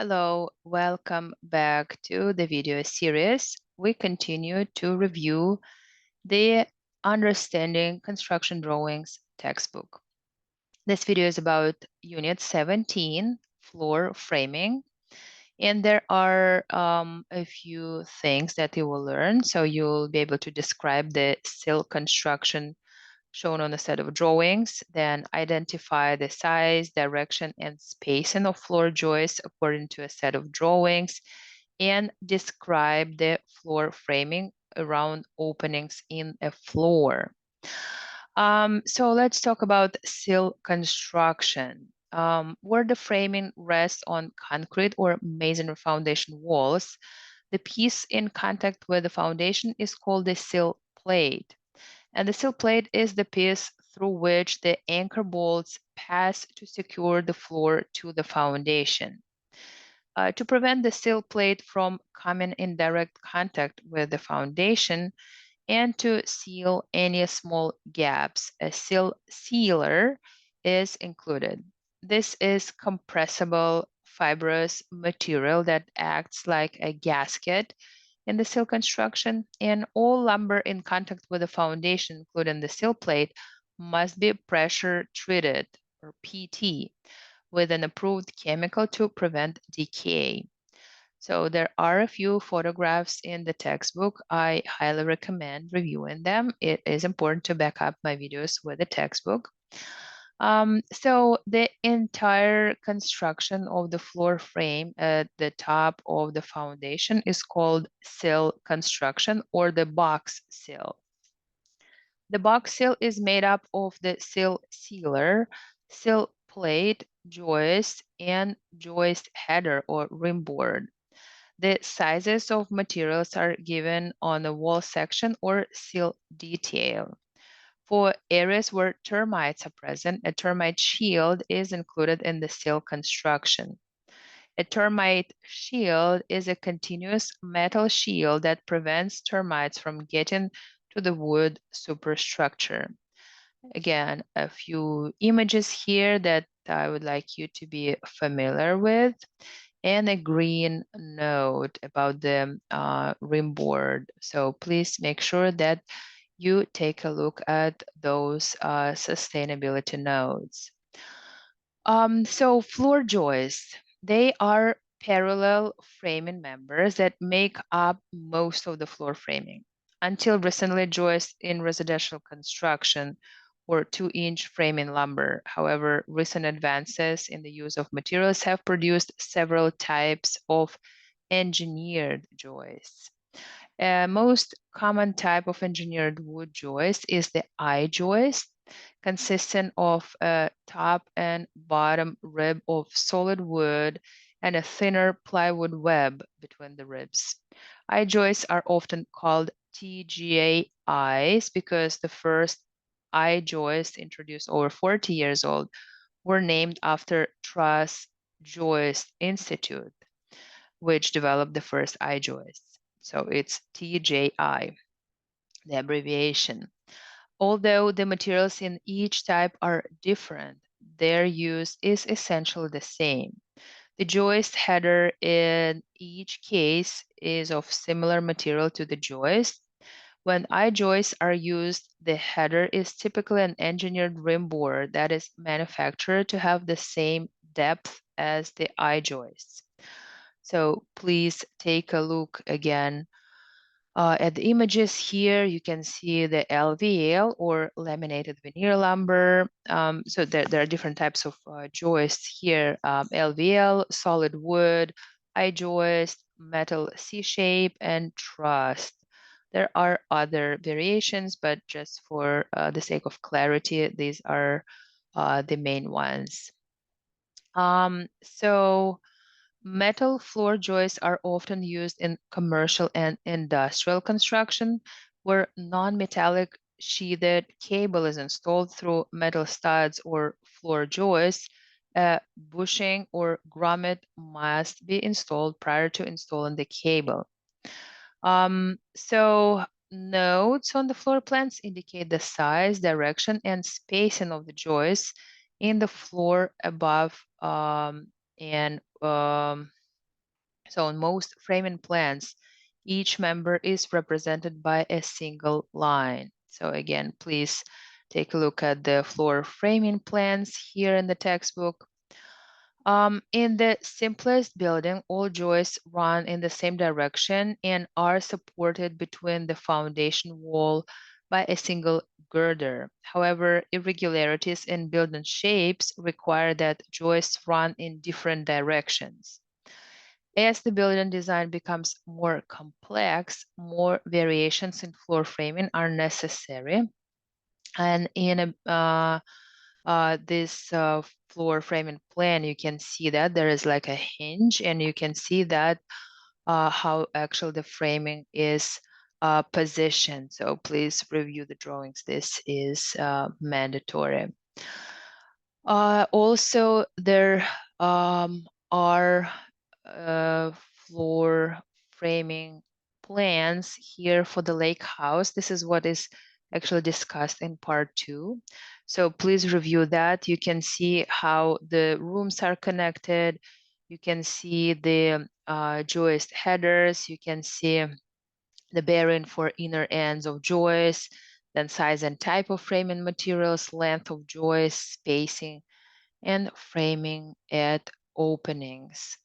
Hello, welcome back to the video series. We continue to review the Understanding Construction Drawings textbook. This video is about Unit 17, Floor Framing, and there are a few things that you will learn. So you'll be able to describe the sill construction shown on a set of drawings, then identify the size, direction, and spacing of floor joists according to a set of drawings, and describe the floor framing around openings in a floor. So let's talk about sill construction. Where the framing rests on concrete or masonry foundation walls, the piece in contact with the foundation is called the sill plate. And the sill plate is the piece through which the anchor bolts pass to secure the floor to the foundation. To prevent the sill plate from coming in direct contact with the foundation and to seal any small gaps, a sill sealer is included. This is compressible fibrous material that acts like a gasket in the sill construction, and all lumber in contact with the foundation, including the sill plate, must be pressure treated, or PT, with an approved chemical to prevent decay. So there are a few photographs in the textbook. I highly recommend reviewing them. It is important to back up my videos with the textbook. So the entire construction of the floor frame at the top of the foundation is called sill construction or the box sill. The box sill is made up of the sill sealer, sill plate, joist, and joist header or rim board. The sizes of materials are given on the wall section or sill detail. For areas where termites are present, a termite shield is included in the sill construction. A termite shield is a continuous metal shield that prevents termites from getting to the wood superstructure. Again, a few images here that I would like you to be familiar with, and a green note about the rim board. So please make sure that you take a look at those sustainability notes. So floor joists, they are parallel framing members that make up most of the floor framing. Until recently, joists in residential construction were 2-inch framing lumber. However, recent advances in the use of materials have produced several types of engineered joists. Most common type of engineered wood joist is the I-joist, consisting of a top and bottom rib of solid wood and a thinner plywood web between the ribs. I-joists are often called TGAIs because the first I-joists, introduced over 40 years old, were named after Truss Joist Institute, which developed the first I-joists. So it's TJI, the abbreviation. Although the materials in each type are different, their use is essentially the same. The joist header in each case is of similar material to the joist. When I-joists are used, the header is typically an engineered rim board that is manufactured to have the same depth as the I-joists. So please take a look again at the images here. You can see the LVL or laminated veneer lumber. So there are different types of joists here. LVL, solid wood, I-joist, metal C-shape, and truss. There are other variations, but just for the sake of clarity, these are the main ones. So metal floor joists are often used in commercial and industrial construction, where non-metallic sheathed cable is installed through metal studs or floor joists. Bushing or grommet must be installed prior to installing the cable. So notes on the floor plans indicate the size, direction, and spacing of the joists in the floor above and So on most framing plans, each member is represented by a single line. So again, please take a look at the floor framing plans here in the textbook. In the simplest building, all joists run in the same direction and are supported between the foundation wall by a single girder. However, irregularities in building shapes require that joists run in different directions. As the building design becomes more complex, more variations in floor framing are necessary. And in this floor framing plan, you can see that there is like a hinge, and you can see that how actually the framing is positioned. So please review the drawings. This is mandatory. Also, there are floor framing plans here for the lake house. This is what is actually discussed in part 2. So please review that. You can see how the rooms are connected. You can see the joist headers. You can see the bearing for inner ends of joists, then size and type of framing materials, length of joists, spacing, and framing at openings.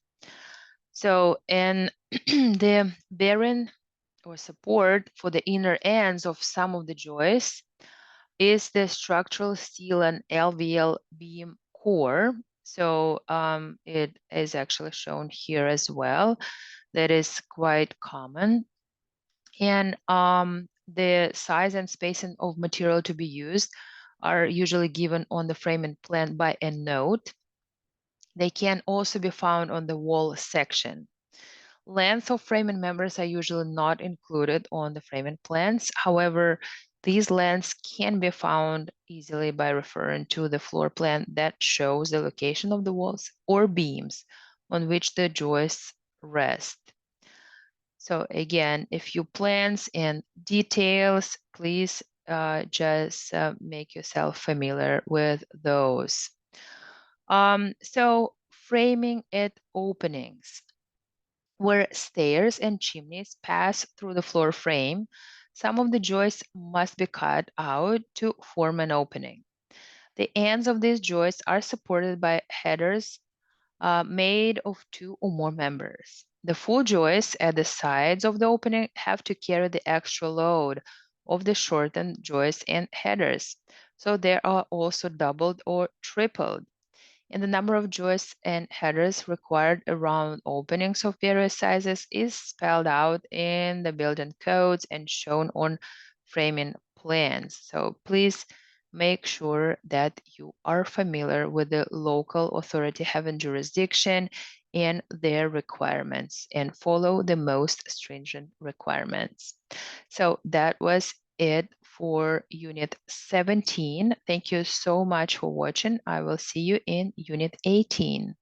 So in the bearing or support for the inner ends of some of the joists is the structural steel and LVL beam core. So it is actually shown here as well. That is quite common. And the size and spacing of material to be used are usually given on the framing plan by a note. They can also be found on the wall section. Length of framing members are usually not included on the framing plans. However, these lengths can be found easily by referring to the floor plan that shows the location of the walls or beams on which the joists rest. So again, if you plans and details, please just make yourself familiar with those. So framing at openings, where stairs and chimneys pass through the floor frame, some of the joists must be cut out to form an opening. The ends of these joists are supported by headers made of 2 or more members. The full joists at the sides of the opening have to carry the extra load of the shortened joists and headers. So they are also doubled or tripled. And the number of joists and headers required around openings of various sizes is spelled out in the building codes and shown on framing plans. So please make sure that you are familiar with the local authority having jurisdiction and their requirements and follow the most stringent requirements. So that was it for Unit 17. Thank you so much for watching. I will see you in Unit 18.